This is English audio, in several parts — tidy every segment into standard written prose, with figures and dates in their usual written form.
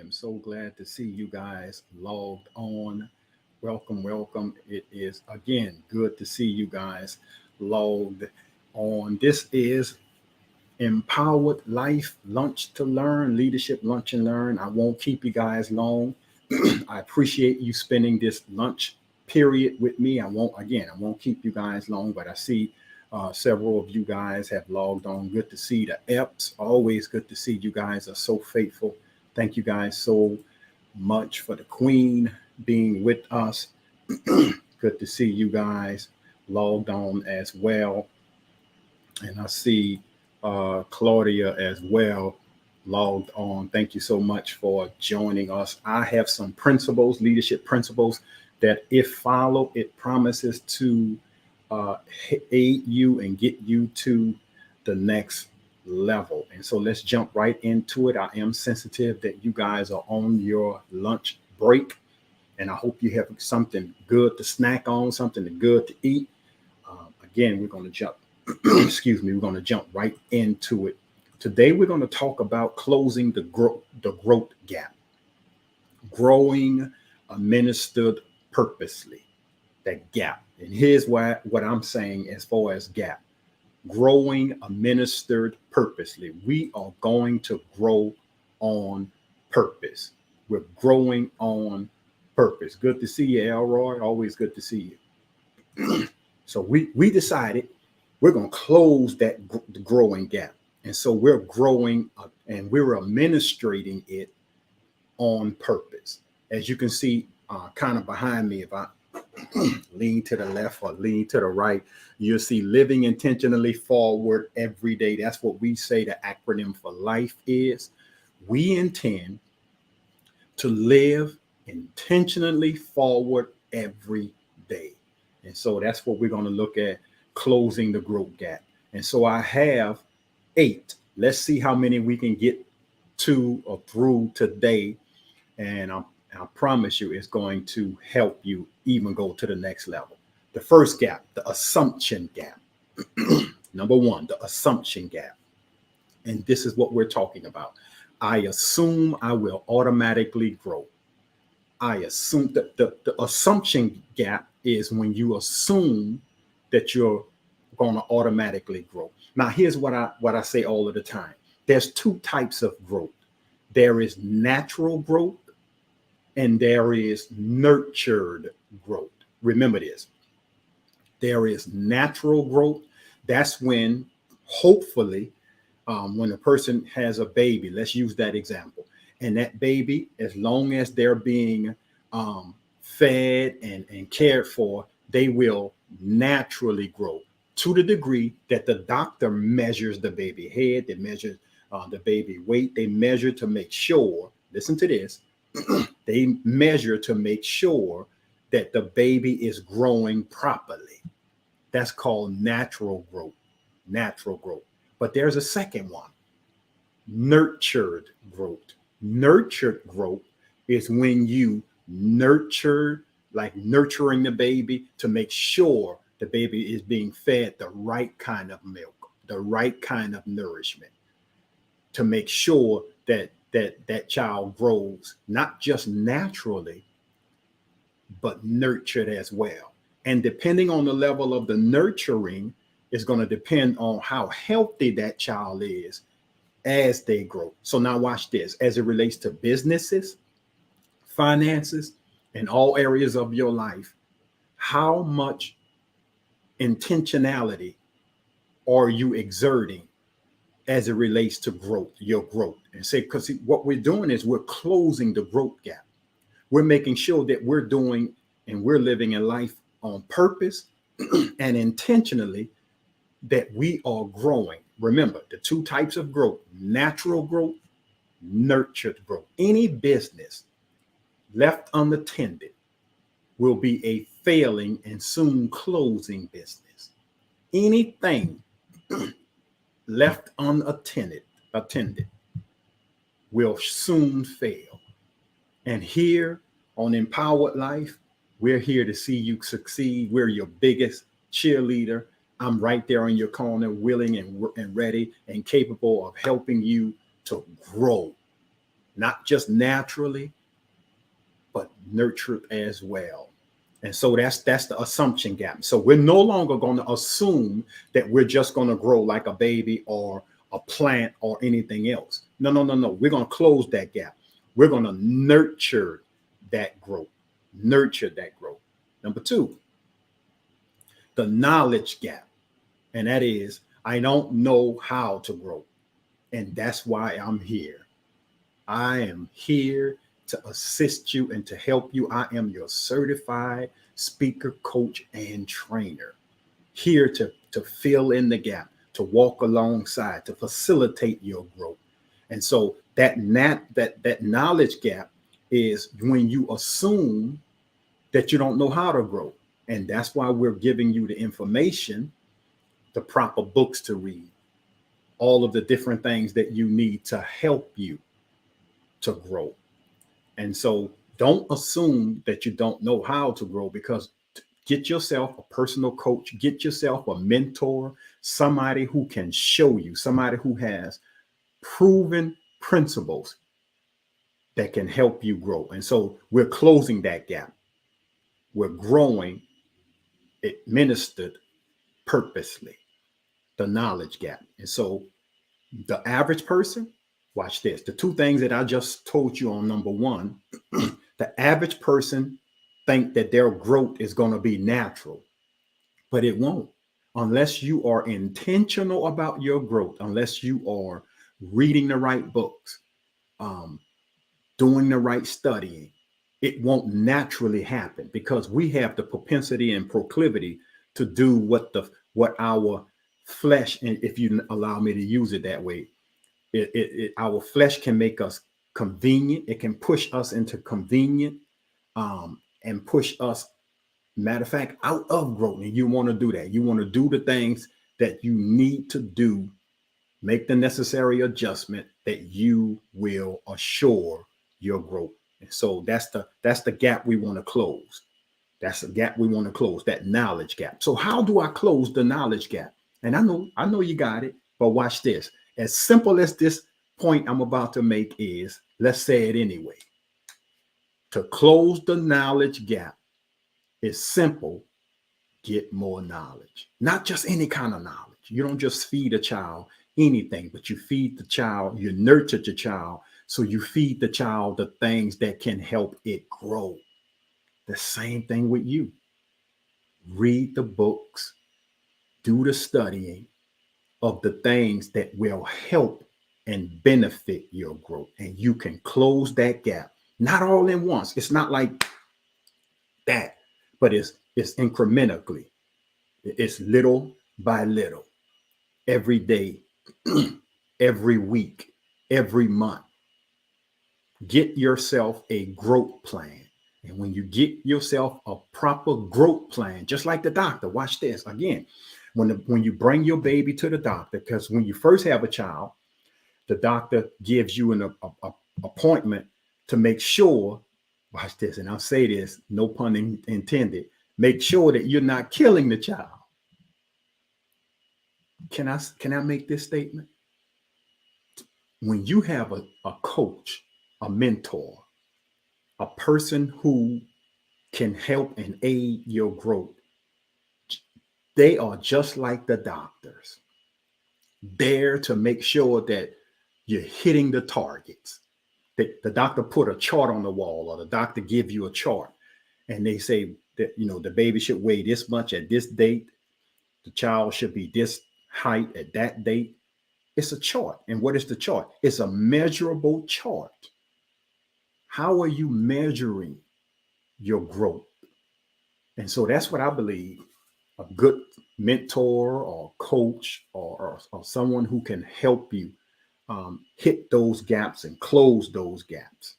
am so glad to see you guys logged on. Welcome, welcome. It is again good to see you guys logged on. This is Empowered Life Lunch to Learn, Leadership Lunch and Learn. I won't keep you guys long. I appreciate you spending this lunch period with me. I won't keep you guys long, but I see several of you guys have logged on. Good to see the EPs. Always good to see you guys are so faithful. Thank you guys so much for the Queen being with us. Good to see you guys logged on as well. And I see Claudia as well logged on. Thank you so much for joining us. I have some principles, leadership principles, that if followed, it promises to uh, aid you and get you to the next level. And so let's jump right into it. I am sensitive that you guys are on your lunch break, and I hope you have something good to snack on, something good to eat. Again, we're going to jump, excuse me, we're going to jump right into it. Today, we're going to talk about closing the growth gap, growing administered purposely, that gap. And here's what I'm saying as far as gap, growing administered purposely. We are going to grow on purpose. We're growing on purpose. Good to see you, Elroy. Always good to see you. So we decided we're going to close that growing gap. And so we're growing and we're administrating it on purpose. As you can see, kind of behind me, if I lean to the left or lean to the right, you'll see living intentionally forward every day. That's what we say the acronym for life is. We intend to live intentionally forward every day. And so that's what we're going to look at, closing the growth gap. And so I have 8. Let's see how many we can get to or through today. And I promise you it's going to help you even go to the next level. The first gap, the assumption gap. Number 1, the assumption gap. And this is what we're talking about. I assume I will automatically grow. I assume that the assumption gap is when you assume that you're going to automatically grow. Now, here's what I say all of the time. There's 2 types of growth. There is natural growth and there is nurtured growth. Remember this. There is natural growth. That's when, hopefully, when a person has a baby, let's use that example. And that baby, as long as they're being fed and cared for, they will naturally grow to the degree that the doctor measures the baby head, they measure the baby weight, they measure to make sure, listen to this, they measure to make sure that the baby is growing properly. That's called natural growth, natural growth. But there's a second one, nurtured growth. Nurtured growth is when you nurture, like nurturing the baby to make sure the baby is being fed the right kind of milk, the right kind of nourishment, to make sure that that child grows not just naturally, but nurtured as well. And depending on the level of the nurturing is going to depend on how healthy that child is as they grow. So now watch this as it relates to businesses, finances, and all areas of your life. How much intentionality are you exerting as it relates to growth, your growth? And say, because what we're doing is we're closing the growth gap. We're making sure that we're doing and we're living a life on purpose and intentionally, that we are growing. Remember the 2 types of growth, natural growth, nurtured growth. Any business left unattended will be a failing and soon closing business. Anything left attended will soon fail. And here on Empowered Life, we're here to see you succeed. We're your biggest cheerleader. I'm right there on your corner, willing and ready and capable of helping you to grow. not just naturally, but nurtured as well. And so that's the assumption gap. So we're no longer going to assume that we're just going to grow like a baby or a plant or anything else. No, no, no, no. We're going to close that gap. We're going to nurture that growth. Nurture that growth. Number two, the knowledge gap. And that is, I don't know how to grow. And that's why I'm here. I am here to assist you and to help you. I am your certified speaker, coach, and trainer, here to fill in the gap, to walk alongside, to facilitate your growth. And so that knowledge gap is when you assume that you don't know how to grow. And that's why we're giving you the information, the proper books to read, all of the different things that you need to help you to grow. And so don't assume that you don't know how to grow, because get yourself a personal coach, get yourself a mentor, somebody who can show you, somebody who has proven principles that can help you grow. And so we're closing that gap. We're growing administered purposely, the knowledge gap. And so the average person, watch this. The two things that I just told you on number one, the average person think that their growth is going to be natural, but it won't. Unless you are intentional about your growth, unless you are reading the right books, um, doing the right studying, it won't naturally happen, because we have the propensity and proclivity to do what our flesh, and if you allow me to use it that way, our flesh can make us convenient. It can push us into convenient, and push us, matter of fact, out of growth. And you want to do that. You want to do the things that you need to do, make the necessary adjustment that you will assure your growth. And so that's the gap we want to close. That's the gap we want to close, that knowledge gap. So how do I close the knowledge gap? And I know you got it, but watch this. As simple as this point I'm about to make is, let's say it anyway. To close the knowledge gap is simple. Get more knowledge, not just any kind of knowledge. You don't just feed a child anything, but you feed the child, you nurture the child. So you feed the child the things that can help it grow. The same thing with you. Read the books, do the studying of the things that will help and benefit your growth. And you can close that gap, not all in once. It's not like that, but it's incrementally. It's little by little, every day, every week, every month. Get yourself a growth plan. And when you get yourself a proper growth plan, just like the doctor, watch this again. When you bring your baby to the doctor, because when you first have a child, the doctor gives you an appointment to make sure, watch this, and I'll say this, no pun intended, make sure that you're not killing the child. Can I make this statement? When you have a coach, a mentor, a person who can help and aid your growth, they are just like the doctors, there to make sure that you're hitting the targets. The doctor put a chart on the wall, or the doctor give you a chart, and they say that the baby should weigh this much at this date, the child should be this height at that date. It's a chart. And what is the chart? It's a measurable chart. How are you measuring your growth? And so that's what I believe a good mentor or coach or someone who can help you hit those gaps and close those gaps.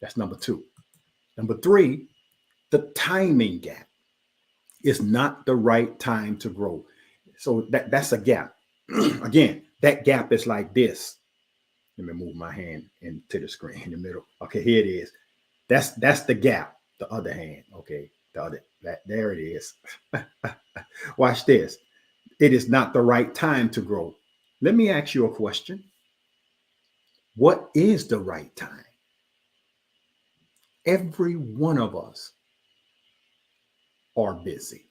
That's number two. Number three, the timing gap. Is not the right time to grow. So that's a gap. Again, that gap is like this. Let me move my hand into the screen in the middle. Okay, here it is. That's the gap. The other hand. Okay, there it is. Watch this. It is not the right time to grow. Let me ask you a question. What is the right time? Every one of us are busy.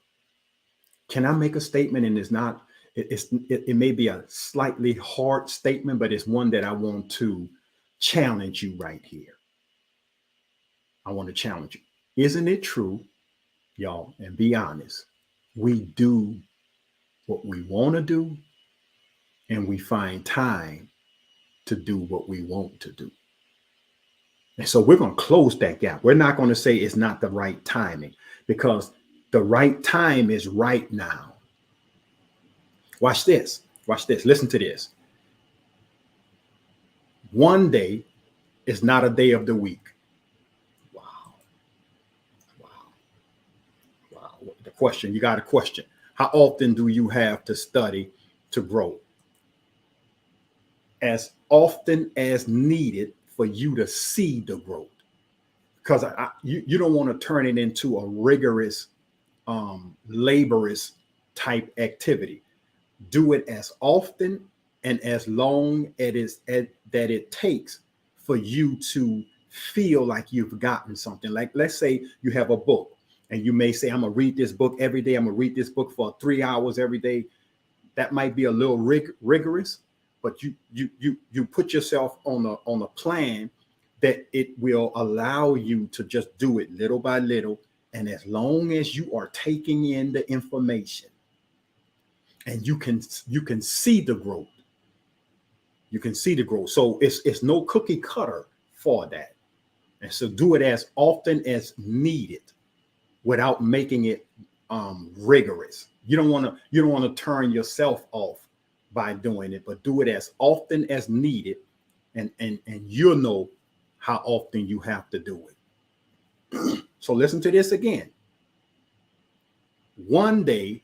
Can I make a statement? And it's not, it may be a slightly hard statement, but it's one that I want to challenge you right here. I want to challenge you. Isn't it true, y'all? And be honest. We do what we want to do, and we find time to do what we want to do. And so we're going to close that gap. We're not going to say it's not the right timing, because the right time is right now. Watch this. Watch this. Listen to this. One day is not a day of the week. Wow. Wow. Wow. The question, you got a question. How often do you have to study to grow? As often as needed for you to see the growth. Because you don't want to turn it into a rigorous, laborious type activity. Do it as often and as long that it takes for you to feel like you've gotten something. Like, let's say you have a book and you may say, I'm going to read this book every day. I'm going to read this book for 3 hours every day. That might be a little rigorous, but you put yourself on a plan that it will allow you to just do it little by little. And as long as you are taking in the information and you can see the growth, you can see the growth. So it's no cookie cutter for that. And so do it as often as needed without making it rigorous. You don't want to turn yourself off by doing it, but do it as often as needed, and you'll know how often you have to do it. So listen to this again. One day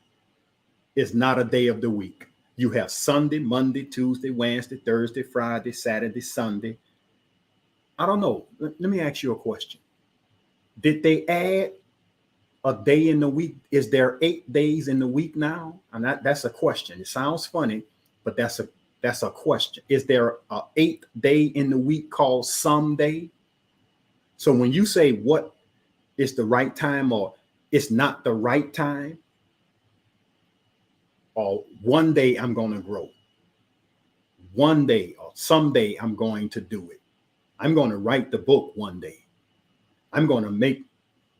is not a day of the week. You have Sunday, Monday, Tuesday, Wednesday, Thursday, Friday, Saturday, Sunday. I don't know. Let me ask you a question. Did they add a day in the week? Is there 8 days in the week now? And that's a question. It sounds funny, but that's a question. Is there a 8th day in the week called someday? So when you say what is the right time or it's not the right time, or one day I'm going to grow, one day or someday I'm going to do it, I'm going to write the book one day, I'm going to make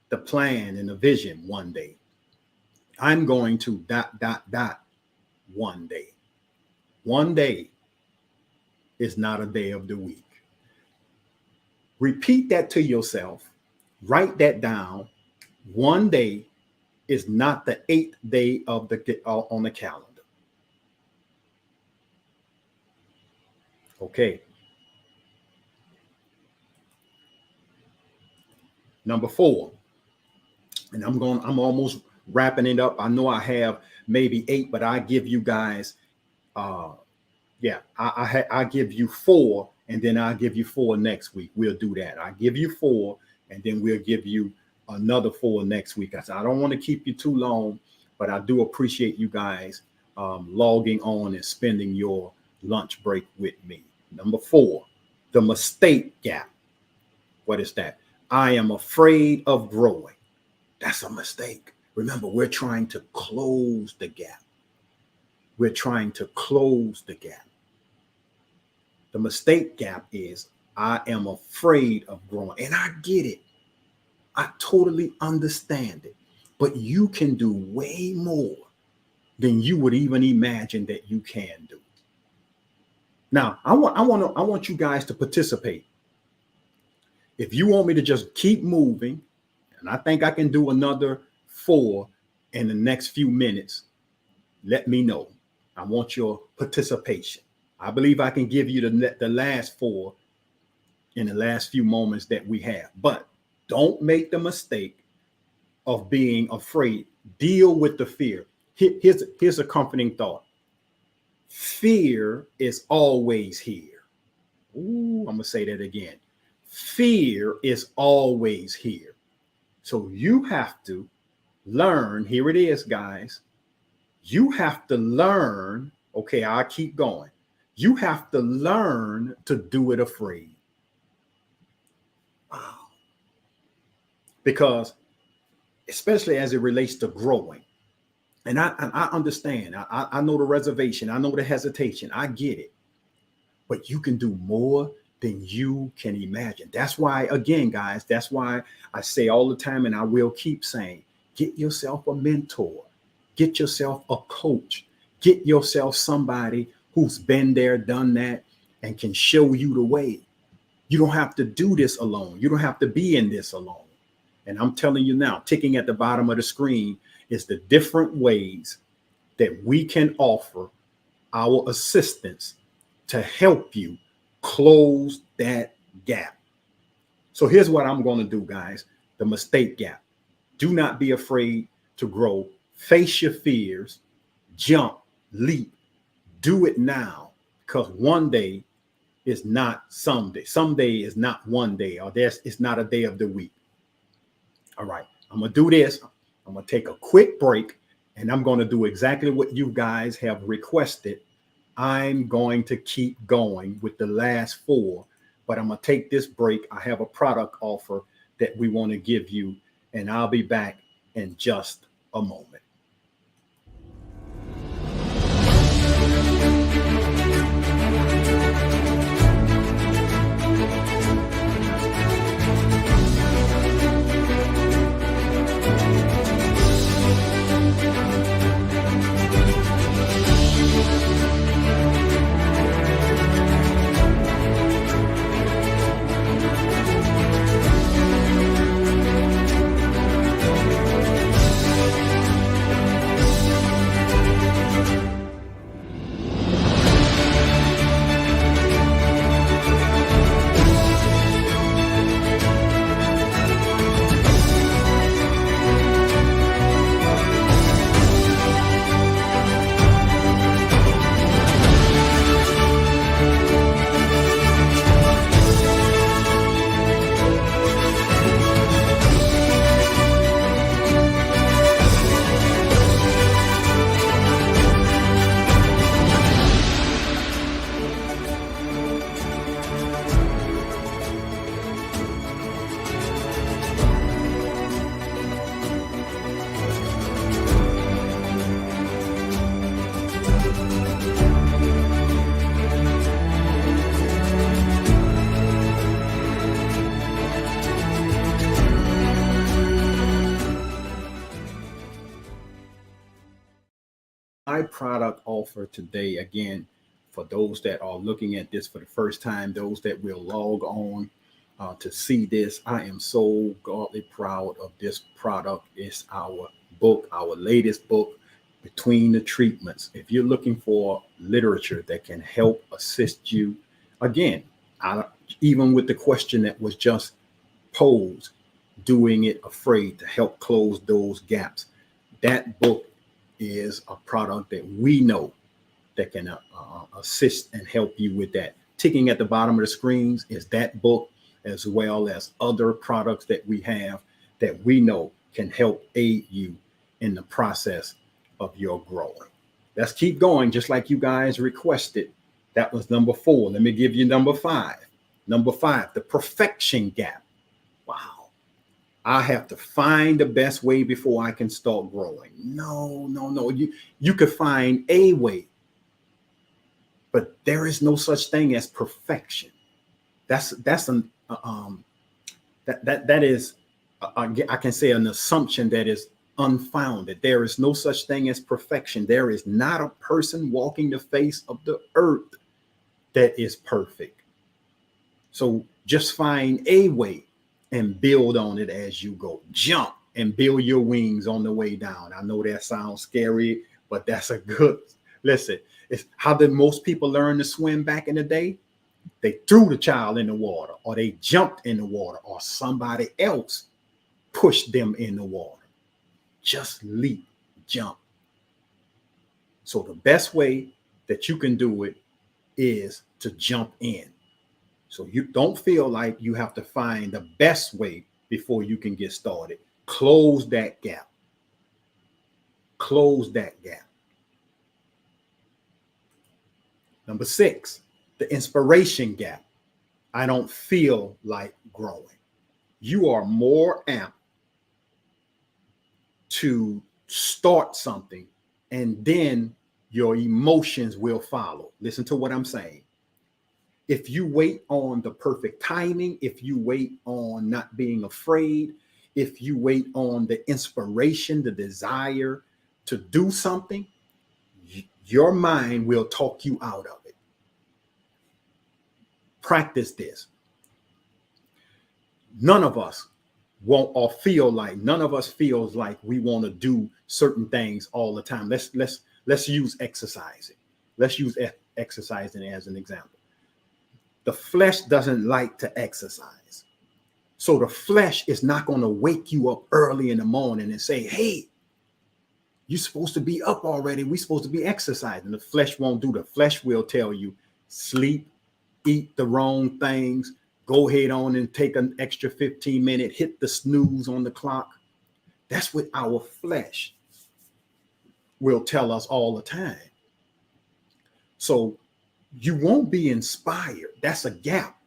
the plan and the vision one day, I'm going to ... one day. One day is not a day of the week. Repeat that to yourself. Write that down. One day is not the 8th day of the on the calendar. Okay. Number 4, and I'm almost wrapping it up. I know I have maybe 8, but I give you guys, I give you 4, and then I'll give you 4 next week. We'll do that. I give you 4, and then we'll give you another 4 next week. I don't want to keep you too long, but I do appreciate you guys logging on and spending your lunch break with me. Number 4, the mistake gap. What is that? I am afraid of growing. That's a mistake. Remember, we're trying to close the gap. We're trying to close the gap. The mistake gap is I am afraid of growing. And I get it. I totally understand it. But you can do way more than you would even imagine that you can do. Now, I want you guys to participate. If you want me to just keep moving, and I think I can do another 4 in the next few minutes, let me know. I want your participation. I believe I can give you the last 4 in the last few moments that we have. But don't make the mistake of being afraid. Deal with the fear. Here's a comforting thought. Fear is always here. Ooh, I'm going to say that again. Fear is always here. So you have to learn. Here it is, guys. You have to learn. Okay, I'll keep going. You have to learn to do it afraid. Wow. because especially as it relates to growing. And I understand. I know the reservation. I know the hesitation. I get it. But you can do more than you can imagine. That's why, again, guys, that's why I say all the time, and I will keep saying, get yourself a mentor, get yourself a coach, get yourself somebody who's been there, done that, and can show you the way. You don't have to do this alone. You don't have to be in this alone. And I'm telling you now, ticking at the bottom of the screen is the different ways that we can offer our assistance to help you close that gap. So here's what I'm going to do, guys. The mistake gap. Do not be afraid to grow. Face your fears, jump, leap, do it now, because one day is not someday. Someday is not one day, or it's not a day of the week. All right, I'm going to do this. I'm going to take a quick break, and I'm going to do exactly what you guys have requested. I'm going to keep going with the last four, but I'm going to take this break. I have a product offer that we want to give you, and I'll be back in just a moment. My product offer today, again, for those that are looking at this for the first time, those that will log on to see this, I am so godly proud of this product. It's our book, our latest book, Between the Treatments. If you're looking for literature that can help assist you, again, even with the question that was just posed, doing it afraid, to help close those gaps, that book is a product that we know that can assist and help you with that. Ticking at the bottom of the screens is that book, as well as other products that we have that we know can help aid you in the process of your growing. Let's keep going, just like you guys requested. That was number 4. Let me give you number 5. Number 5, the perfection gap. Wow. I have to find the best way before I can start growing. No. You could find a way, but there is no such thing as perfection. That is, I can say, an assumption that is unfounded. There is no such thing as perfection. There is not a person walking the face of the earth that is perfect. So just find a way and build on it as you go. Jump and build your wings on the way down. I know that sounds scary, but that's a good, listen, it's how did most people learn to swim back in the day? They threw the child in the water, or they jumped in the water, or somebody else pushed them in the water. Just leap, jump. So the best way that you can do it is to jump in. So you don't feel like you have to find the best way before you can get started. Close that gap. Close that gap. Number 6, the inspiration gap. I don't feel like growing. You are more apt to start something, and then your emotions will follow. Listen to what I'm saying. If you wait on the perfect timing, if you wait on not being afraid, if you wait on the inspiration, the desire to do something, your mind will talk you out of it. Practice this. None of us want or feel like none of us feels like we want to do certain things all the time. Let's use exercising. Let's use exercising as an example. The flesh doesn't like to exercise. So the flesh is not going to wake you up early in the morning and say, hey, you're supposed to be up already. We're supposed to be exercising. The flesh won't do. The flesh will tell you, sleep, eat the wrong things, go ahead on and take an extra 15 minutes, hit the snooze on the clock. That's what our flesh will tell us all the time. So you won't be inspired. That's a gap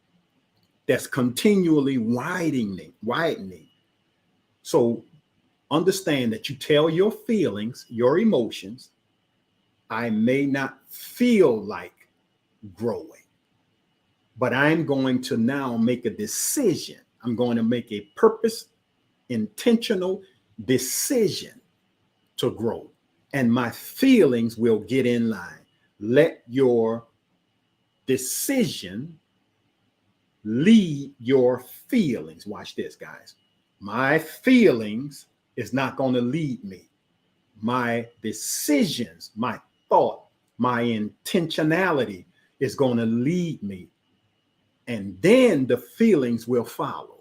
that's continually widening. So understand that you tell your feelings, your emotions, I may not feel like growing, but I'm going to now make a decision. I'm going to make a intentional decision to grow, and my feelings will get in line. Let your decision lead your feelings. Watch this, guys. My feelings is not going to lead me. My decisions, my thought, my intentionality is going to lead me. And then the feelings will follow.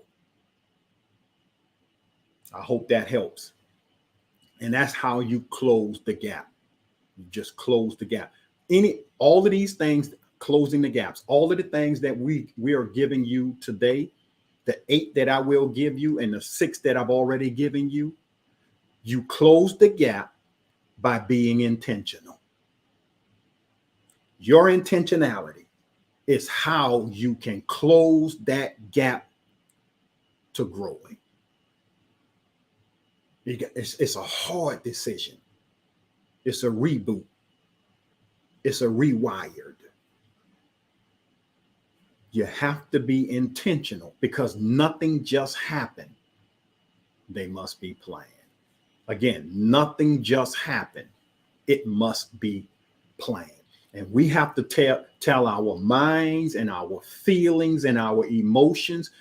I hope that helps. And that's how you close the gap. You just close the gap. All of these things, closing the gaps, all of the things that we are giving you today, the 8 that I will give you and the 6 that I've already given you, you close the gap by being intentional. Your intentionality is how you can close that gap to growing. It's a hard decision. It's a reboot. It's a rewired. You have to be intentional because nothing just happened. They must be planned. Again, nothing just happened. It must be planned. And we have to tell our minds and our feelings and our emotions,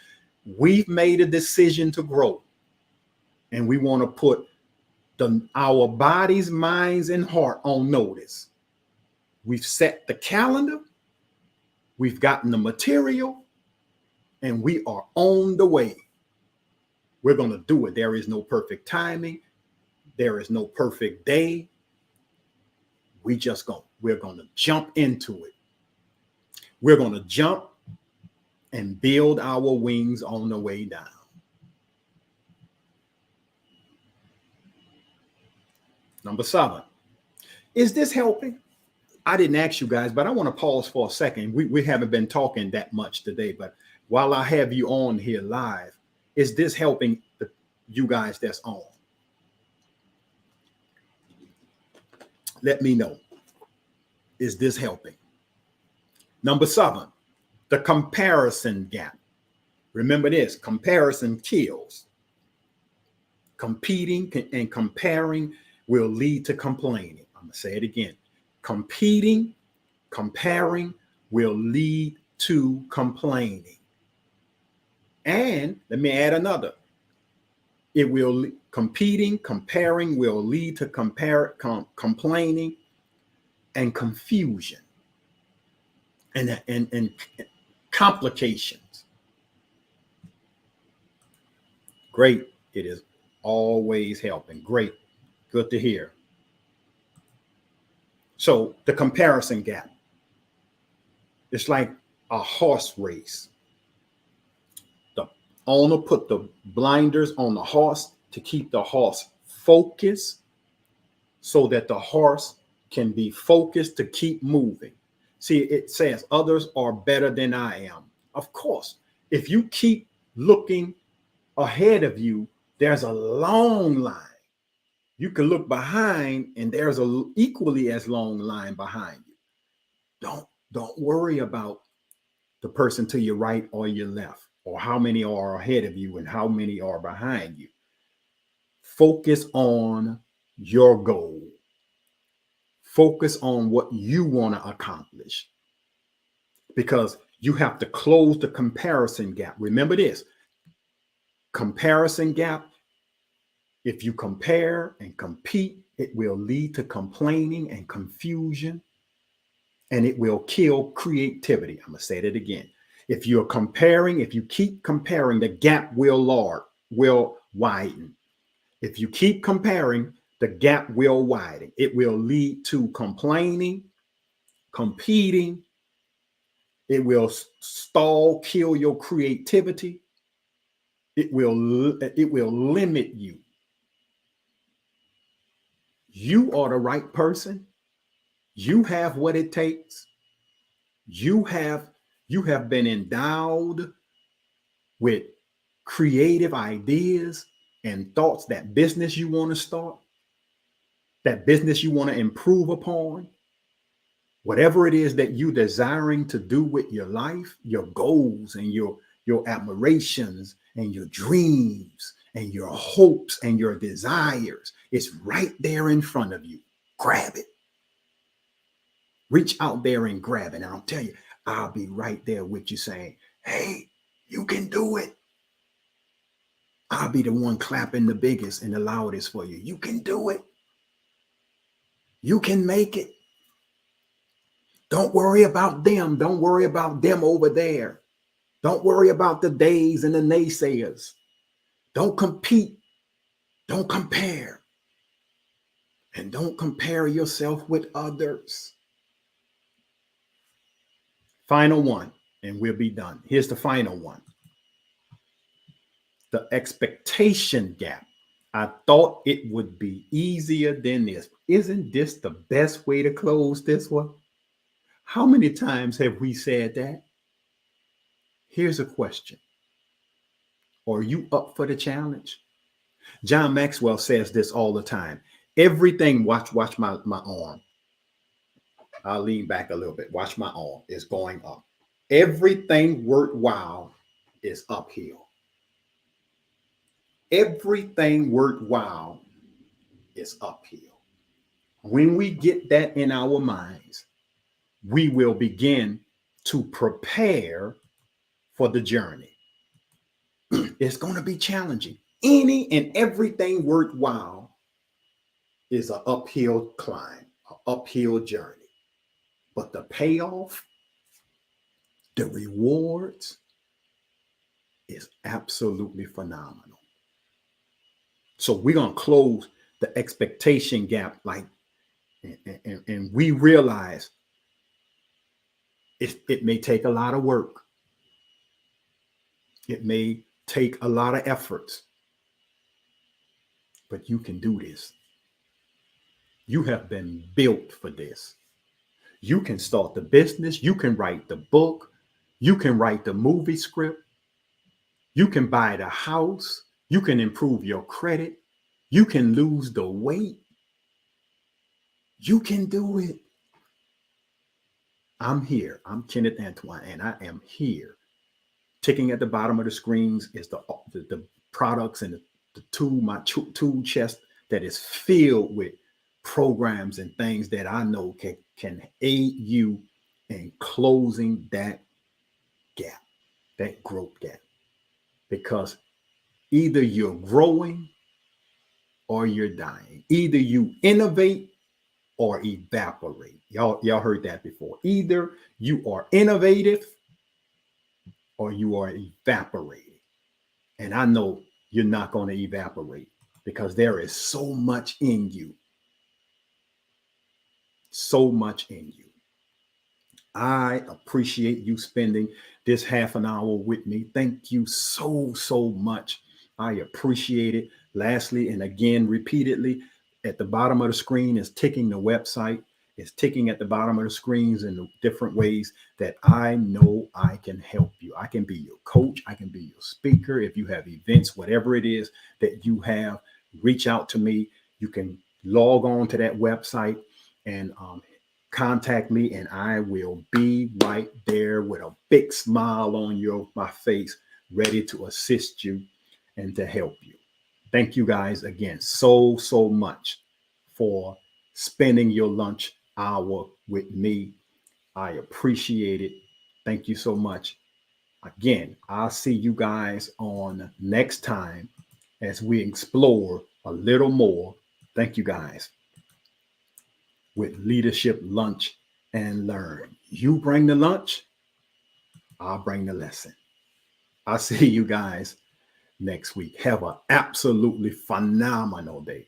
we've made a decision to grow. And we want to put our bodies, minds, and heart on notice. We've set the calendar. We've gotten the material. And we are on the way. We're going to do it. There is no perfect timing. There is no perfect day. We're going to jump into it. We're going to jump and build our wings on the way down. Number 7. Is this helping? I didn't ask you guys, but I want to pause for a second. We haven't been talking that much today, but while I have you on here live, is this helping you guys that's on? Let me know. Is this helping? Number 7, the comparison gap. Remember this, comparison kills. Competing and comparing will lead to complaining. I'm going to say it again. Competing, comparing will lead to complaining. And let me add another. Comparing will lead to complaining and confusion and complications. Great. It is always helping. Great. Good to hear. So the comparison gap. It's like a horse race. The owner put the blinders on the horse to keep the horse focused so that the horse can be focused to keep moving. See, it says others are better than I am. Of course, if you keep looking ahead of you, there's a long line. You can look behind and there's a equally as long line behind you. Don't worry about the person to your right or your left, or how many are ahead of you and how many are behind you. Focus on your goal. Focus on what you want to accomplish, because you have to close the comparison gap. Remember this: comparison gap. If you compare and compete, it will lead to complaining and confusion, and it will kill creativity. I'm going to say that again. If you're comparing, if you keep comparing, the gap will widen. If you keep comparing, the gap will widen. It will lead to complaining, competing. It will stall, kill your creativity. It will limit you. You are the right person. You have what it takes. You have you have been endowed with creative ideas and thoughts, that business you want to start, that business you want to improve upon, whatever it is that you desiring to do with your life, your goals and your admirations and your dreams and your hopes and your desires. It's right there in front of you. Grab it. Reach out there and grab it. And I'll tell you, I'll be right there with you saying, hey, you can do it. I'll be the one clapping the biggest and the loudest for you. You can do it. You can make it. Don't worry about them. Don't worry about them over there. Don't worry about the days and the naysayers. Don't compete. Don't compare. And don't compare yourself with others. Final one, and we'll be done. Here's the final one: the expectation gap. I thought it would be easier than this. Isn't this the best way to close this one? How many times have we said that? Here's a question: are you up for the challenge? John Maxwell says this all the time. Everything, watch my arm. I'll lean back a little bit. Watch my arm. It's going up. Everything worthwhile is uphill. Everything worthwhile is uphill. When we get that in our minds, we will begin to prepare for the journey. It's going to be challenging. Any and everything worthwhile is an uphill climb, an uphill journey. But the payoff, the rewards, is absolutely phenomenal. So we're going to close the expectation gap, like, and we realize it may take a lot of work. It may take a lot of efforts, but you can do this. You have been built for this. You can start the business. You can write the book. You can write the movie script. You can buy the house. You can improve your credit. You can lose the weight. You can do it. I'm here. I'm Kenneth Antoine, and I am here. Ticking at the bottom of the screens is the products and the tool, my tool chest that is filled with programs and things that I know can aid you in closing that gap, that growth gap. Because either you're growing or you're dying. Either you innovate or evaporate. Y'all heard that before. Either you are innovative or you are evaporating. And I know you're not going to evaporate, because there is so much in you. So much in you. I appreciate you spending this half an hour with me. Thank you so much. I appreciate it. Lastly, and again, repeatedly, at the bottom of the screen is ticking the website. It's ticking at the bottom of the screens in the different ways that I know I can help you. I can be your coach. I can be your speaker. If you have events, whatever it is that you have, reach out to me. You can log on to that website and contact me, and I will be right there with a big smile on my face, ready to assist you and to help you. Thank you guys again so much for spending your lunch hour with me. I appreciate it. Thank you so much. Again, I'll see you guys on next time as we explore a little more. Thank you guys with Leadership Lunch and Learn. You bring the lunch, I'll bring the lesson. I'll see you guys next week. Have an absolutely phenomenal day.